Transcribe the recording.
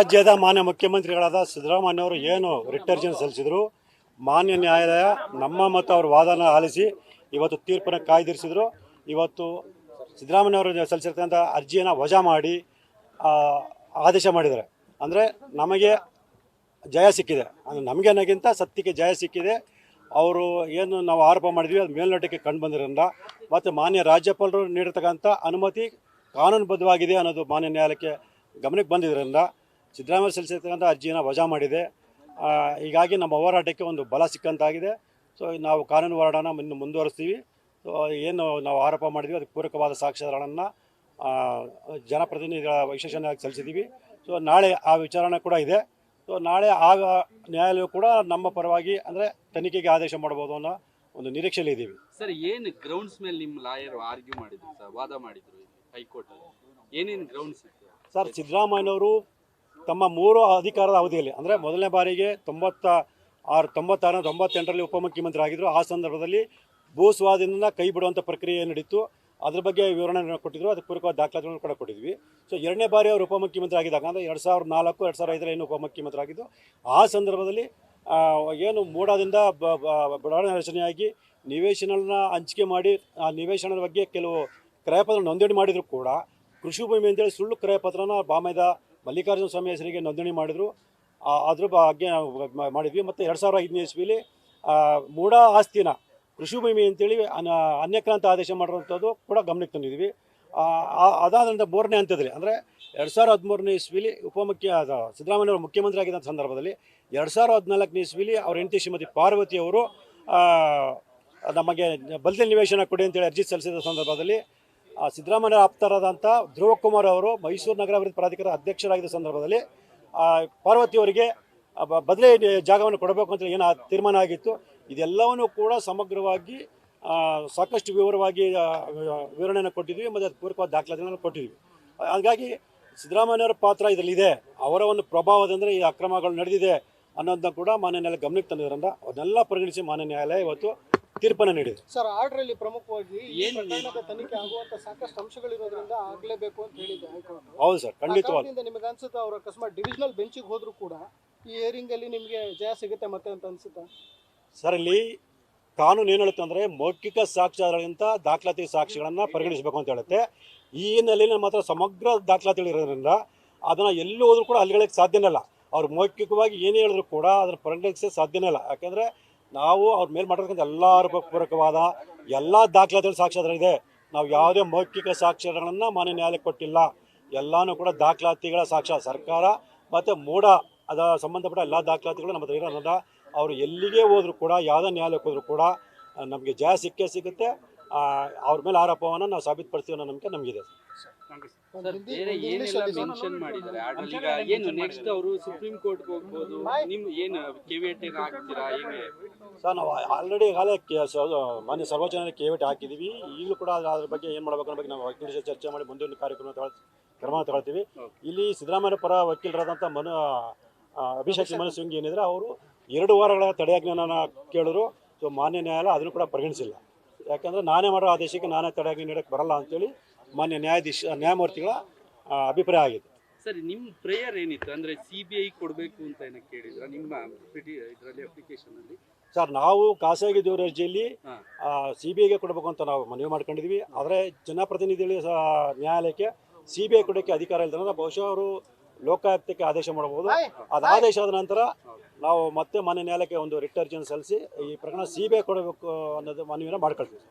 ರಾಜ್ಯದ ಮಾನ್ಯ ಮುಖ್ಯಮಂತ್ರಿಗಳಾದ ಸಿದ್ದರಾಮಯ್ಯ ಅವರು ಏನು ರಿಟ್ ಅರ್ಜಿ ಸಲ್ಲಿಸಿದ್ರು, ಮಾನ್ಯ ನ್ಯಾಯಾಲಯ ನಮ್ಮ ಮತ್ತು ಅವರ ವಾದನ ಆಲಿಸಿ ಇವತ್ತು ತೀರ್ಪನ್ನು ಕಾಯ್ದಿರಿಸಿದ್ರು. ಇವತ್ತು ಸಿದ್ದರಾಮಯ್ಯ ಅವರು ಸಲ್ಲಿಸಿರ್ತಕ್ಕಂಥ ಅರ್ಜಿಯನ್ನು ವಜಾ ಮಾಡಿ ಆದೇಶ ಮಾಡಿದ್ದಾರೆ. ಅಂದರೆ ನಮಗೆ ಜಯ ಸಿಕ್ಕಿದೆ, ಅಂದರೆ ನಮಗೆ ಅನ್ನೋಕ್ಕಿಂತ ಸತ್ಯಕ್ಕೆ ಜಯ ಸಿಕ್ಕಿದೆ. ಅವರು ಏನು ನಾವು ಆರೋಪ ಮಾಡಿದ್ವಿ ಅದು ಮೇಲ್ನೋಟಕ್ಕೆ ಕಂಡು ಬಂದಿರೋದ್ರಿಂದ ಮತ್ತು ಮಾನ್ಯ ರಾಜ್ಯಪಾಲರು ನೀಡಿರ್ತಕ್ಕಂಥ ಅನುಮತಿ ಕಾನೂನುಬದ್ಧವಾಗಿದೆ ಅನ್ನೋದು ಮಾನ್ಯ ನ್ಯಾಯಾಲಯಕ್ಕೆ ಗಮನಕ್ಕೆ ಬಂದಿದ್ದರಿಂದ ಸಿದ್ದರಾಮಯ್ಯ ಸಲ್ಲಿಸಿರ್ತಕ್ಕಂಥ ಅರ್ಜಿಯನ್ನು ವಜಾ ಮಾಡಿದೆ. ಹೀಗಾಗಿ ನಮ್ಮ ಹೋರಾಟಕ್ಕೆ ಒಂದು ಬಲ ಸಿಕ್ಕಂತಾಗಿದೆ. ಸೊ ನಾವು ಕಾನೂನು ಹೋರಾಟನ ಇನ್ನು ಮುಂದುವರಿಸ್ತೀವಿ. ಸೊ ಏನು ನಾವು ಆರೋಪ ಮಾಡಿದ್ವಿ ಅದಕ್ಕೆ ಪೂರಕವಾದ ಸಾಕ್ಷ್ಯಾಧಾರಗಳನ್ನು ಜನಪ್ರತಿನಿಧಿಗಳ ವಿಶೇಷ ನ್ಯಾಯಾಲಯಕ್ಕೆ ಸಲ್ಲಿಸಿದ್ದೀವಿ. ಸೊ ನಾಳೆ ಆ ವಿಚಾರಣೆ ಕೂಡ ಇದೆ. ಸೊ ನಾಳೆ ಆಗ ನ್ಯಾಯಾಲಯ ಕೂಡ ನಮ್ಮ ಪರವಾಗಿ ಅಂದರೆ ತನಿಖೆಗೆ ಆದೇಶ ಮಾಡ್ಬೋದು ಅನ್ನೋ ಒಂದು ನಿರೀಕ್ಷೆಯಲ್ಲಿ ಇದ್ದೀವಿ. ಸರ್, ಏನು ಗ್ರೌಂಡ್ಸ್ ಮೇಲೆ ನಿಮ್ಮ ಲಾಯರ್ ಆರ್ಗ್ಯೂ ಮಾಡಿದ್ರು ಸರ್, ವಾದ ಮಾಡಿದ್ರು ಹೈಕೋರ್ಟಲ್ಲಿ, ಏನೇನು ಗ್ರೌಂಡ್ಸ್ ಇತ್ತು ಸರ್? ಸಿದ್ದರಾಮಯ್ಯನವರು ತಮ್ಮ 3 ಅಧಿಕಾರದ ಅವಧಿಯಲ್ಲಿ ಅಂದರೆ ಮೊದಲನೇ ಬಾರಿಗೆ 96, 98ರಲ್ಲಿ ಉಪಮುಖ್ಯಮಂತ್ರಿ ಆಗಿದ್ದರು. ಆ ಸಂದರ್ಭದಲ್ಲಿ ಭೂಸ್ವಾಧೀನ ಕೈ ಬಿಡುವಂಥ ಪ್ರಕ್ರಿಯೆ ನಡೀತು. ಅದ್ರ ಬಗ್ಗೆ ವಿವರಣೆ ಕೊಟ್ಟಿದ್ರು, ಅದಕ್ಕೆ ಪೂರಕವಾದ ದಾಖಲಾತಿಗಳನ್ನು ಕೂಡ ಕೊಟ್ಟಿದ್ವಿ. ಸೊ ಎರಡನೇ ಬಾರಿ ಅವರು ಉಪಮುಖ್ಯಮಂತ್ರಿ ಆಗಿದ್ದಾಗ ಅಂದರೆ 2004, 2005 ಏನು ಉಪಮುಖ್ಯಮಂತ್ರಿ ಆಗಿದ್ದು, ಆ ಸಂದರ್ಭದಲ್ಲಿ ಏನು ಮೂಡಾದಿಂದ ಬಡಾವಣೆ ರಚನೆಯಾಗಿ ನಿವೇಶನ ಹಂಚಿಕೆ ಮಾಡಿ ಆ ನಿವೇಶನದ ಬಗ್ಗೆ ಕೆಲವು ಕ್ರಯಪತ್ರ ನೋಂದಣಿ ಮಾಡಿದ್ರು ಕೂಡ ಕೃಷಿ ಭೂಮಿ ಅಂತೇಳಿ ಸುಳ್ಳು ಕ್ರಯಪತ್ರನ ಬಾಮೈದ ಮಲ್ಲಿಕಾರ್ಜುನ ಸ್ವಾಮಿ ಹೆಸರಿಗೆ ನೋಂದಣಿ ಮಾಡಿದ್ರು. ಅದ್ರ ಬಗ್ಗೆ ಮಾಡಿದ್ವಿ. ಮತ್ತು 2005ನೇ ಇಸ್ವಿಲಿ ಮೂಡ ಆಸ್ತಿನ ಕೃಷಿ ಭೂಮಿ ಅಂತೇಳಿ ಅನ್ಯಕ್ರಾಂತ ಆದೇಶ ಮಾಡಿರೋಂಥದ್ದು ಕೂಡ ಗಮನಕ್ಕೆ ತಂದಿದ್ವಿ. ಅದಾದ ನಂತರ 3ನೇ ಹಂತದಲ್ಲಿ ಅಂದರೆ 2013ನೇ ಇಸ್ವಿಲಿ ಸಿದ್ದರಾಮಯ್ಯವರು ಮುಖ್ಯಮಂತ್ರಿ ಆಗಿದ್ದ ಸಂದರ್ಭದಲ್ಲಿ 2014ನೇ ಇಸ್ವಿಲಿ ಅವ್ರ ಹೆಂಡತಿ ಶ್ರೀಮತಿ ಪಾರ್ವತಿ ಅವರು ನಮಗೆ ಬದಲಿ ನಿವೇಶನ ಕೊಡಿ ಅಂತೇಳಿ ಅರ್ಜಿ ಸಲ್ಲಿಸಿದ ಸಂದರ್ಭದಲ್ಲಿ ಸಿದ್ದರಾಮಯ್ಯ ಆಪ್ತರಾದಂಥ ಧ್ರುವ ಕುಮಾರ್ ಅವರು ಮೈಸೂರು ನಗರ ಅಭಿವೃದ್ಧಿ ಪ್ರಾಧಿಕಾರ ಅಧ್ಯಕ್ಷರಾಗಿದ್ದ ಸಂದರ್ಭದಲ್ಲಿ ಪಾರ್ವತಿಯವರಿಗೆ ಬದಲೇ ಜಾಗವನ್ನು ಕೊಡಬೇಕು ಅಂತೇಳಿ ಏನು ತೀರ್ಮಾನ ಆಗಿತ್ತು. ಇದೆಲ್ಲವನ್ನೂ ಕೂಡ ಸಮಗ್ರವಾಗಿ ಸಾಕಷ್ಟು ವಿವರವಾಗಿ ವಿವರಣೆಯನ್ನು ಕೊಟ್ಟಿದ್ವಿ ಮತ್ತು ಅದು ಪೂರಕವಾದ ದಾಖಲಾತಿಗಳನ್ನು ಕೊಟ್ಟಿದ್ವಿ. ಹಾಗಾಗಿ ಸಿದ್ದರಾಮಯ್ಯವರ ಪಾತ್ರ ಇದರಲ್ಲಿದೆ. ಅವರ ಒಂದು ಪ್ರಭಾವದಂದರೆ ಈ ಅಕ್ರಮಗಳು ನಡೆದಿದೆ ಅನ್ನೋದನ್ನ ಕೂಡ ಮಾನ್ಯ ನ್ಯಾಯಾಲಯ ಗಮನಕ್ಕೆ ತಂದಿದ್ದರಿಂದ ಅದನ್ನೆಲ್ಲ ಪರಿಗಣಿಸಿ ಮಾನ್ಯ ನ್ಯಾಯಾಲಯ ಇವತ್ತು ತೀರ್ಪನ್ನು ನೀಡಿದೆ. ಸರ್, ಆರ್ಡರಲ್ಲಿ ಪ್ರಮುಖವಾಗಿ ಪ್ರಕರಣದ ತನಿಖೆ ಆಗುವಂತ ಸಾಕಷ್ಟು ಅಂಶಗಳಿರೋದ್ರಿಂದ ಆಗಲೇಬೇಕು ಅಂತ ಹೇಳಿದೆ ಹೈಕೋರ್ಟ್. ಹೌದು ಸರ್, ಖಂಡಿತವಾಗಿ. ನಿಮಗೆ ಅನ್ಸುತ್ತಾ ಅವರು ಅಕಸ್ಮಾತ್ ಡಿವಿಷನಲ್ ಬೆಂಚಿಗೆ ಹೋದ್ರು ಕೂಡ ಈ ಹಿಯರಿಂಗ್ ಅಲ್ಲಿ ನಿಮಗೆ ಜಯ ಸಿಗುತ್ತೆ ಮತ್ತೆ ಅಂತ ಅನ್ಸುತ್ತಾ? ಸರ್, ಇಲ್ಲಿ ಕಾನೂನು ಏನು ಹೇಳುತ್ತೆ ಅಂದರೆ ಮೌಖಿಕ ಸಾಕ್ಷ್ಯಗಳಿಗಿಂತ ದಾಖಲಾತಿ ಸಾಕ್ಷಿಗಳನ್ನು ಪರಿಗಣಿಸಬೇಕು ಅಂತ ಹೇಳುತ್ತೆ. ಈ ಹಿನ್ನೆಲೆಯಲ್ಲಿ ಮಾತ್ರ ಸಮಗ್ರ ದಾಖಲಾತಿಗಳಿರೋದ್ರಿಂದ ಅದನ್ನು ಎಲ್ಲಿ ಹೋದ್ರೂ ಕೂಡ ಅಲ್ಲಿಗಳಿಗೆ ಸಾಧ್ಯನೇ ಇಲ್ಲ. ಅವ್ರು ಮೌಖಿಕವಾಗಿ ಏನೇ ಹೇಳಿದ್ರು ಕೂಡ ಅದನ್ನು ಪರಿಗಣಿಸೋಕ್ಕೆ ಸಾಧ್ಯನೇ ಇಲ್ಲ. ಯಾಕೆಂದರೆ ನಾವು ಅವ್ರ ಮೇಲೆ ಮಾಡಿರ್ತಕ್ಕಂಥ ಎಲ್ಲ ಪೂರಕವಾದ ಎಲ್ಲ ದಾಖಲಾತಿಗಳು ಸಾಕ್ಷ್ಯಾಧಾರ ಇದೆ. ನಾವು ಯಾವುದೇ ಮೌಖಿಕ ಸಾಕ್ಷ್ಯಗಳನ್ನು ಮಾನ್ಯ ನ್ಯಾಯಾಲಯಕ್ಕೆ ಕೊಟ್ಟಿಲ್ಲ. ಎಲ್ಲನೂ ಕೂಡ ದಾಖಲಾತಿಗಳ ಸಾಕ್ಷ್ಯ ಸರ್ಕಾರ ಮತ್ತು ಮೂಡ ಅದ ಸಂಬಂಧಪಟ್ಟ ಎಲ್ಲ ದಾಖಲಾತಿಗಳು ನಮ್ಮ ಹತ್ರ ಇರೋದ್ರಿಂದ ಅವರು ಎಲ್ಲಿಗೆ ಹೋದರೂ ಕೂಡ ಯಾವುದೇ ನ್ಯಾಯಾಲಯಕ್ಕೆ ಹೋದರೂ ಕೂಡ ನಮಗೆ ಜಯ ಸಿಕ್ಕೇ ಸಿಗುತ್ತೆ. ಅವ್ರ ಮೇಲೆ ಆರೋಪವನ್ನು ನಾವು ಸಾಬೀತುಪಡಿಸ್ತೀವಿ ಅನ್ನೋ ನಂಬಿಕೆ ನಮಗಿದೆ. ಬೇರೆ ಏನೆಲ್ಲ ಮೆನ್ಷನ್ ಮಾಡಿದ್ದಾರೆ ಆರ್ಡರ್? ಈಗ ಏನು ನೆಕ್ಸ್ಟ್ ಅವರು ಸುಪ್ರೀಂ ಕೋರ್ಟ್ಗೆ ಹೋಗ್ಬೋದು, ನಿಮ್ ಏನು ಕೆವಿಯಟ್ ಹಾಕ್ತೀರಾ ಹೇಗೆ? ಸರ್, ನಾವು ಆಲ್ರೆಡಿ ಈಗಾಗಲೇ ಮಾನ್ಯ ಸರ್ವೋಚ್ಚ ನ್ಯಾಯಾಲಯ ಕೆವಿಯಟ್ ಹಾಕಿದ್ದೀವಿ. ಈಗಲೂ ಕೂಡ ಅದ್ರ ಬಗ್ಗೆ ಏನು ಮಾಡಬೇಕು ಅನ್ನೋ ಬಗ್ಗೆ ನಾವು ವಕೀಲರ ಚರ್ಚೆ ಮಾಡಿ ಮುಂದಿನ ಕ್ರಮ ತಗೊಳ್ತೀವಿ. ಇಲ್ಲಿ ಸಿದ್ದರಾಮಯ್ಯ ಪರ ವಕೀಲರಾದಂಥ ಅಭಿಷೇಕ್ ಮನು ಸಿಂಗ್ ಏನಿದ್ರೆ ಅವರು 2 ವಾರಗಳ ತಡೆಯಾಜ್ಞೆಯನ್ನು ಕೇಳಿದ್ರು. ಸೊ ಮಾನ್ಯ ನ್ಯಾಯಾಲಯ ಅದನ್ನು ಕೂಡ ಪರಿಗಣಿಸಿಲ್ಲ. ಯಾಕಂದರೆ ನಾನೇ ಮಾಡೋ ಆದೇಶಕ್ಕೆ ನಾನೇ ತಡೆಯಾಜ್ಞೆ ನೀಡೋಕ್ಕೆ ಬರಲ್ಲ ಅಂತೇಳಿ ಮಾನ್ಯ ನ್ಯಾಯಮೂರ್ತಿಗಳ ಅಭಿಪ್ರಾಯ ಆಗಿದೆ. ಸರಿ, ನಿಮ್ಮ ಪ್ರೇಯರ್ ಏನಿತ್ತು ಅಂದರೆ CBI ಕೊಡಬೇಕು ಅಂತ ಏನೋ ಕೇಳಿದ್ರ ನಿಮ್ಮ ಇದರಲ್ಲಿ ಅಪ್ಲಿಕೇಶನಲ್ಲಿ? ಸರ್, ನಾವು ಖಾಸಗಿ ದೂರ ಅರ್ಜಿಯಲ್ಲಿ CBIಗೆ ಕೊಡಬೇಕು ಅಂತ ನಾವು ಮನವಿ ಮಾಡ್ಕೊಂಡಿದ್ವಿ. ಆದರೆ ಜನಪ್ರತಿನಿಧಿಗಳ ನ್ಯಾಯಾಲಯಕ್ಕೆ CBI ಕೊಡೋಕ್ಕೆ ಅಧಿಕಾರ ಇಲ್ಲದ ಬಹುಶಃ ಅವರು ಲೋಕಾಯುಕ್ತಕ್ಕೆ ಆದೇಶ ಮಾಡಬಹುದು. ಅದು ಆದೇಶ ಆದ ನಂತರ ನಾವು ಮತ್ತೆ ಮಾನ್ಯ ನ್ಯಾಯಾಲಯಕ್ಕೆ ಒಂದು ರಿಟ್ ಅರ್ಜಿಯನ್ನು ಸಲ್ಲಿಸಿ ಈ ಪ್ರಕರಣ CBI ಕೊಡಬೇಕು ಅನ್ನೋದು ಮನವಿಯನ್ನು ಮಾಡ್ಕೊಳ್ತೀವಿ.